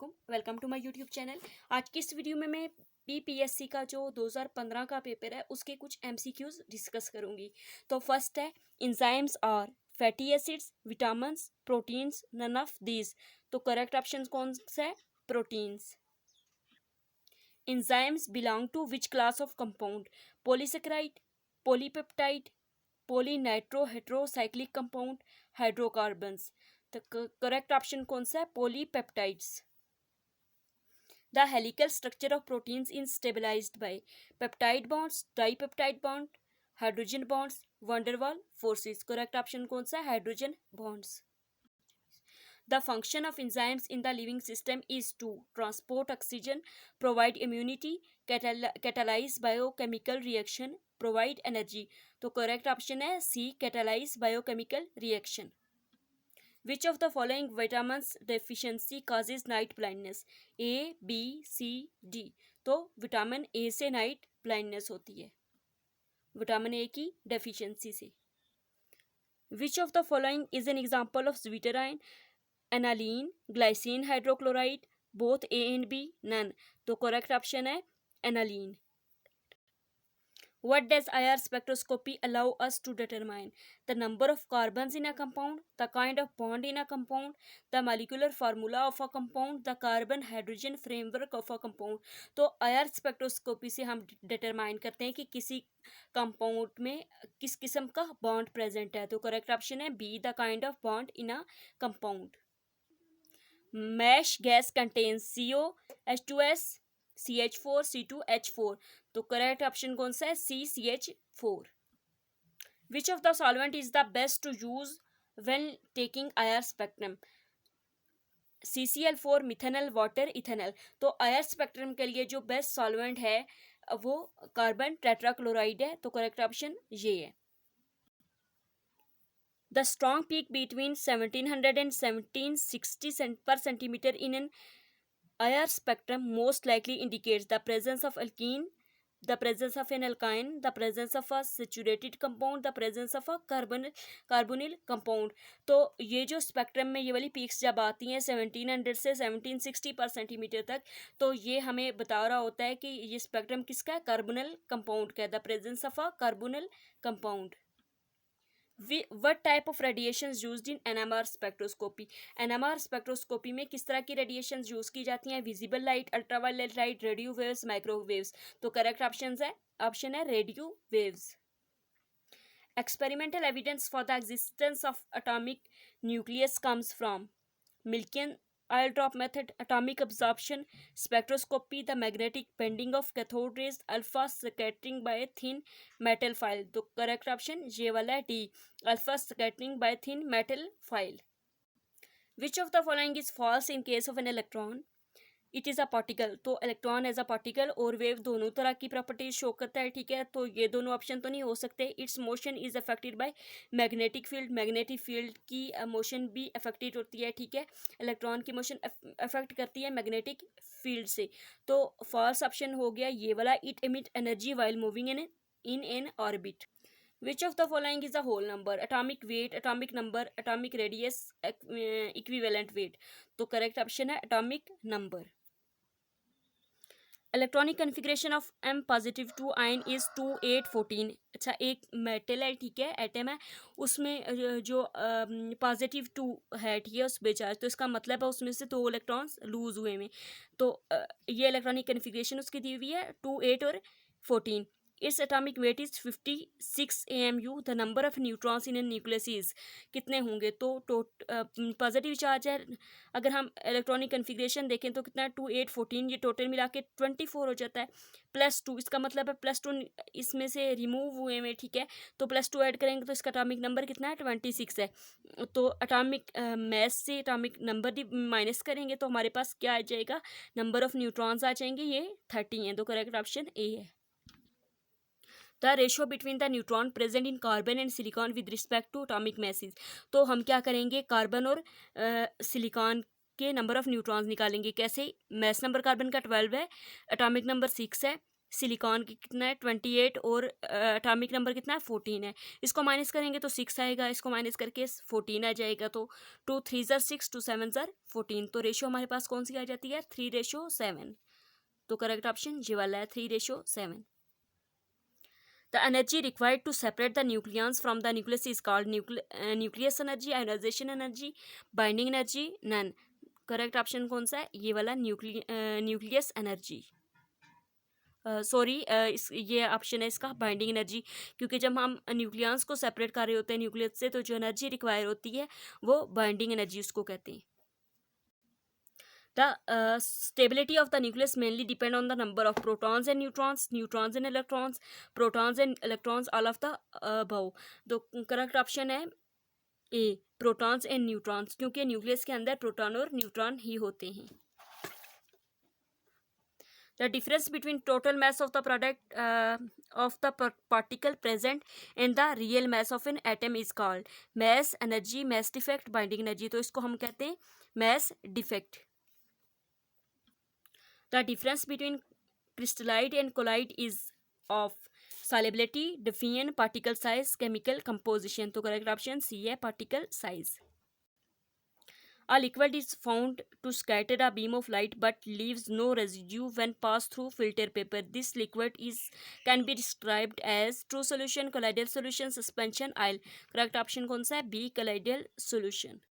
वालेकुम, welcome to my YouTube channel. आज की इस वीडियो में मैं पीपीएससी का जो 2015 का पेपर है उसके कुछ एमसीक्यूज डिस्कस करूंगी। तो फर्स्ट है, enzymes or fatty acids, vitamins, proteins, none of these. तो करेक्ट ऑप्शन कौन सा है? Proteins. Enzymes belong to which class of compound? Polysaccharide, polypeptide, polynitroheterocyclic compound, hydrocarbons. तो करेक्ट ऑप्शन कौन सा है? Polypeptides. The helical structure of proteins is stabilized by peptide bonds, dipeptide bond, hydrogen bonds, van der Waals forces. Correct option कौन सा है? Hydrogen bonds. The function of enzymes in the living system is to transport oxygen, provide immunity, catalyze biochemical reaction, provide energy. तो correct option है C, catalyze biochemical reaction. Which of the following vitamins deficiency causes night blindness? A, B, C, D. तो vitamin A से night blindness होती है, vitamin A की deficiency से। Which of the following is an example of zwitterine? Aniline, glycine hydrochloride, both A and B, none. तो correct option है aniline. What does IR spectroscopy allow us to determine? The number of carbons in a compound, the kind of bond in a compound, the molecular formula of a compound, the carbon-hydrogen framework of a compound. तो IR spectroscopy से हम determine करते हैं कि किसी compound में किस किस्म का bond present है। तो correct option है B, the kind of bond in a compound. Mesh gas contains CO, H2S, CH4, C2H4. तो करेक्ट ऑप्शन कौन सा है? C, CH4. Which of the solvent is the best to use when taking IR spectrum? CCl4, methanol, water, ethanol. तो IR spectrum के लिए जो best solvent है वो कार्बन टेट्राक्लोराइड है। तो करेक्ट ऑप्शन ये है. The strong peak between 1700 and 1760 per centimeter in an IR spectrum most likely indicates the presence of alkene, the presence of an alkyne, the presence of a saturated compound, the presence of a carbonyl compound. तो ये जो spectrum में ये वाली peaks जब आती हैं 1700 से 1760 पर सेंटीमीटर तक, तो ये हमें बता रहा होता है कि ये स्पेक्ट्रम किसका है? कार्बोनिल कंपाउंड का है, the presence of a carbonyl compound. What type of radiations used in NMR spectroscopy? NMR spectroscopy में किस तरह की radiations यूज की जाती हैं? Visible light, ultraviolet light, radio waves, microwaves. तो करेक्ट ऑप्शन है radio waves. Experimental evidence for the existence of atomic nucleus comes from Milken oil drop method, atomic absorption, spectroscopy, the magnetic bending of cathode rays, alpha scattering by a thin metal foil. तो correct option ये वाला है D, alpha scattering by thin metal foil. Which of the following is false in case of an electron? It is a particle. तो electron as a particle और wave दोनों तरह की properties show करता है, ठीक है. तो ये दोनों ऑप्शन तो नहीं हो सकते. It's motion is affected by magnetic field, magnetic field की मोशन भी अफेक्टेड होती है, ठीक है. इलेक्ट्रॉन की मोशन अफेक्ट करती है मैग्नेटिक फील्ड से. तो फॉल्स ऑप्शन हो गया ये वाला, it emit energy while moving in an orbit. Which of the following is a whole number? Atomic weight, atomic number, atomic radius, equivalent weight. तो correct option है atomic number. Electronic configuration of M positive 2 ion is 2 8 14. अच्छा, एक metal है, ठीक है, atom है, उसमें जो पॉजिटिव 2 है, ठीक है, उस पे चार्ज. तो इसका मतलब है उसमें से 2 इलेक्ट्रॉन्स लूज हुए में. तो ये इलेक्ट्रॉनिक कन्फिग्रेशन उसकी दी हुई है 2 8 और 14. Its atomic weight is 56 AMU. The number of neutrons in A nucleus is कितने होंगे? तो पॉजिटिव चार्ज है, अगर हम इलेक्ट्रॉनिक कन्फिग्रेशन देखें तो कितना है? 2 8 14. ये टोटल मिला के 24 हो जाता है. +2, इसका मतलब है +2 इसमें से रिमूव हुए में, ठीक है. तो +2 ऐड करेंगे तो इसका एटॉमिक नंबर कितना है? 26 है. तो एटॉमिक मैस से एटॉमिक नंबर माइनस करेंगे तो हमारे पास क्या आ जाएगा? नंबर ऑफ न्यूट्रॉन्स आ जाएंगे, ये 30 हैं. तो करेक्ट ऑप्शन ए है. The ratio between the neutron present in carbon and silicon with respect to atomic masses. तो हम क्या करेंगे? कार्बन और सिलिकॉन के नंबर ऑफ न्यूट्रॉन्स निकालेंगे. कैसे? मैस नंबर कार्बन का 12 है, एटॉमिक नंबर 6 है, सिलिकॉन की कितना है 28 और एटॉमिक नंबर कितना है 14 है। इसको माइनस करेंगे तो 6 आएगा, इसको माइनस करके 14 आ जाएगा। तो 2 3 ज़र 6, 2 7 ज़र 14। तो रेशियो हमारे पास कौन सी आ जाती है 3:7। तो करेक्ट ऑप्शन ये वाला है 3:7। The energy required to separate the nucleons from the nucleus is called nucleus energy, ionization energy, binding energy, none। Correct option कौन सा है ये वाला न्यूक्लियस एनर्जी, सॉरी ये ऑप्शन है इसका बाइंडिंग एनर्जी, क्योंकि जब हम न्यूक्लियंस को सेपरेट कर रहे होते हैं न्यूक्लियस से तो जो एनर्जी रिक्वायर होती है वो बाइंडिंग एनर्जी उसको कहते हैं। The stability of the nucleus mainly depend on the number of protons and neutrons, neutrons and electrons, protons and electrons, all of the above। तो करेक्ट ऑप्शन है ए प्रोटॉन्स एंड न्यूट्रॉन्स, क्योंकि nucleus के अंदर proton और neutron ही होते हैं। The difference between total mass of the product of the particle present and the real mass of an atom is called mass energy, mass defect, binding energy। तो इसको हम कहते हैं mass defect। The difference between crystallite and colloid is of solubility, diffusion, particle size, chemical composition। तो correct option C है particle size। A liquid is found to scatter a beam of light but leaves no residue when passed through filter paper. This liquid can be described as true solution, colloidal solution, suspension, oil। Correct option कौन सा है B colloidal solution।